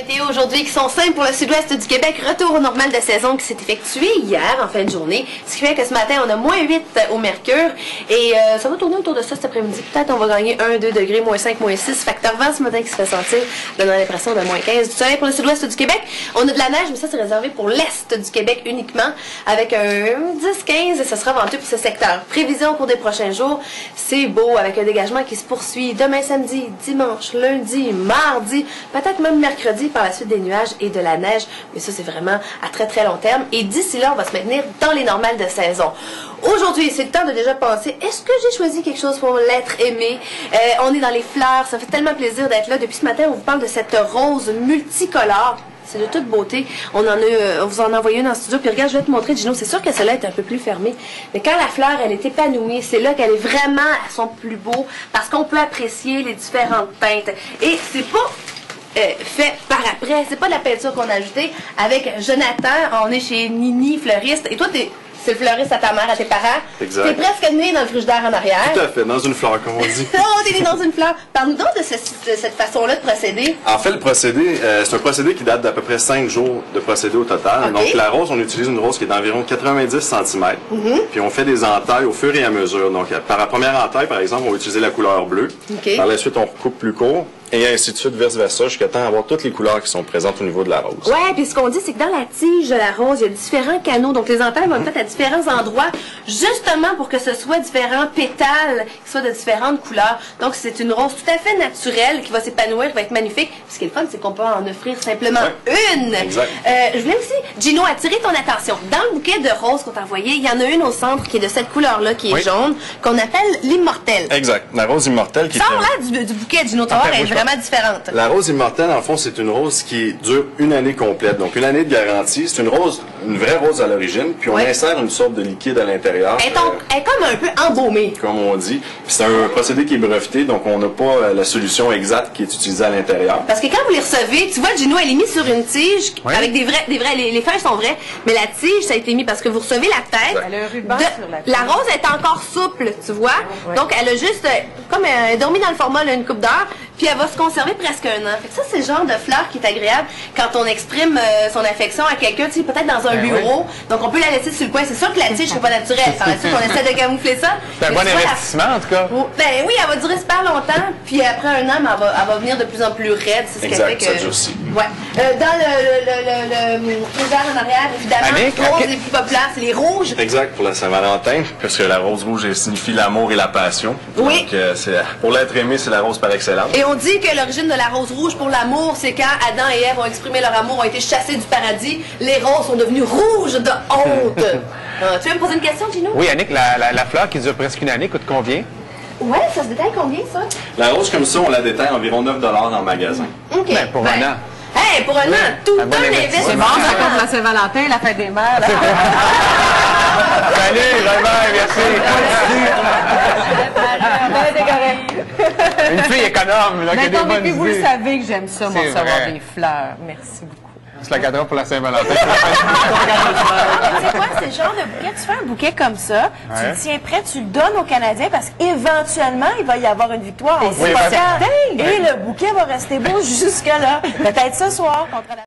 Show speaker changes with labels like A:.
A: météo aujourd'hui qui sont simples pour le sud-ouest du Québec. Retour au normal de saison qui s'est effectué hier en fin de journée. Ce qui fait que ce matin, on a moins 8 au mercure. Et ça va tourner autour de ça cet après-midi. Peut-être on va gagner 1-2 degrés, moins 5, moins 6. Facteur vent ce matin qui se fait sentir, donnant l'impression de moins 15. Du soleil pour le sud-ouest du Québec. On a de la neige, mais ça c'est réservé pour l'est du Québec uniquement. Avec un 10-15 et ce sera venteux pour ce secteur. Prévision au cours des prochains jours. C'est beau avec un dégagement qui se poursuit demain samedi, dimanche, lundi, mardi, peut-être même mercredi, par la suite des nuages et de la neige, mais ça c'est vraiment à très très long terme, et d'ici là on va se maintenir dans les normales de saison. Aujourd'hui, c'est le temps de déjà penser, est-ce que j'ai choisi quelque chose pour l'être aimé? On est dans les fleurs, ça fait tellement plaisir d'être là. Depuis ce matin, on vous parle de cette rose multicolore. C'est de toute beauté. On vous en a envoyé une en studio. Puis regarde, je vais te montrer, Gino. C'est sûr que celle-là est un peu plus fermée. Mais quand la fleur, elle est épanouie, c'est là qu'elle est vraiment à son plus beau. Parce qu'on peut apprécier les différentes teintes. Et c'est pas fait par après. C'est pas de la peinture qu'on a ajoutée. Avec Jonathan, on est chez Nini, fleuriste. Et toi, c'est le fleuriste à ta mère, à tes parents.
B: Exact.
A: T'es presque né dans le frigidaire en arrière.
B: Tout à fait, dans une fleur, comme on dit.
A: Oh, t'es né dans une fleur. Parle-nous donc de cette façon-là de procéder.
B: En fait, le procédé, c'est un procédé qui date d'à peu près 5 jours de procédé au total.
A: Okay.
B: Donc, la rose, on utilise une rose qui est d'environ 90 cm. Puis, on fait des entailles au fur et à mesure. Donc, par la première entaille, par exemple, on va utiliser la couleur bleue.
A: Okay.
B: Par la suite, on recoupe plus court. Et ainsi de suite, vice-versa, jusqu'à temps d'avoir toutes les couleurs qui sont présentes au niveau de la rose.
A: Ouais, puis ce qu'on dit, c'est que dans la tige de la rose, il y a différents canaux. Donc, les entailles vont être faites à différents endroits, justement pour que ce soit différents pétales, qui soient de différentes couleurs. Donc, c'est une rose tout à fait naturelle, qui va s'épanouir, qui va être magnifique. Puis, ce qui est le fun, c'est qu'on peut en offrir simplement une.
B: Exact.
A: Je voulais aussi, Gino, attirer ton attention. Dans le bouquet de roses qu'on t'a envoyé, il y en a une au centre qui est de cette couleur-là, qui est jaune, qu'on appelle l'immortelle.
B: Exact. La rose immortelle qui
A: Sors là du bouquet, Gino, tu vas voir, elle est vraiment différente.
B: La rose immortelle, en fond, c'est une rose qui dure une année complète. Donc, une année de garantie. C'est une rose, une vraie rose à l'origine. Puis, on insère une sorte de liquide à l'intérieur.
A: Elle est comme un peu embaumée.
B: Comme on dit. Puis, c'est un procédé qui est breveté. Donc, on n'a pas la solution exacte qui est utilisée à l'intérieur.
A: Parce que quand vous les recevez, tu vois, Gino, elle est mise sur une tige avec des vrais, les feuilles sont vraies. Mais la tige, ça a été mis parce que vous recevez la tête.
C: Elle a un ruban sur la tête.
A: La rose est encore souple, tu vois. Donc, elle a juste, comme elle a dormi dans le format là, une coupe d'heure. Puis elle va se conserver presque un an. Fait que ça, c'est le genre de fleur qui est agréable quand on exprime son affection à quelqu'un, tu sais, peut-être dans un bureau. Donc on peut la laisser sur le coin. C'est sûr que la tige, c'est pas naturel. Par la suite, on essaie de camoufler ça.
D: C'est un bon investissement, en tout cas.
A: Ben oui, elle va durer super longtemps. Puis après un an, elle va venir de plus en plus raide. C'est ce qui fait que.
B: Ça durcit.
A: Ouais. Dans le frigidaire en arrière, évidemment, les roses les plus populaires, c'est les rouges.
B: Exact, pour la Saint-Valentin, parce que la rose rouge elle signifie l'amour et la passion.
A: Oui.
B: Donc, pour l'être aimé, c'est la rose par excellence.
A: Et on dit que l'origine de la rose rouge pour l'amour, c'est quand Adam et Ève ont exprimé leur amour, ont été chassés du paradis, les roses sont devenues rouges de honte. Tu veux me poser une question, Gino?
D: Oui, Annick, la fleur qui dure presque une année coûte combien?
A: Ouais, ça se détaille combien, ça?
B: La rose comme ça, on la détaille environ 9 $ dans le magasin.
A: OK.
D: Ben, pour un an.
A: Hey, pour un an, tout un investissement.
C: C'est bon, ça compte la Saint-Valentin, la fête des mères.
D: Salut, merci. Une fille économe, là, qui a des bonnes
C: Mais vous le
D: idées.
C: savez que j'aime ça, moi,
D: C'est
C: recevoir
D: vrai.
C: des fleurs. Merci beaucoup.
D: Tu la garderas pour la Saint-Valentin.
C: Tu sais quoi, c'est le genre de bouquet, tu fais un bouquet comme ça, tu le tiens prêt, tu le donnes aux Canadiens parce qu'éventuellement, il va y avoir une victoire. On sait pas quand. Et le bouquet va rester beau jusque-là. Peut-être ce soir contre la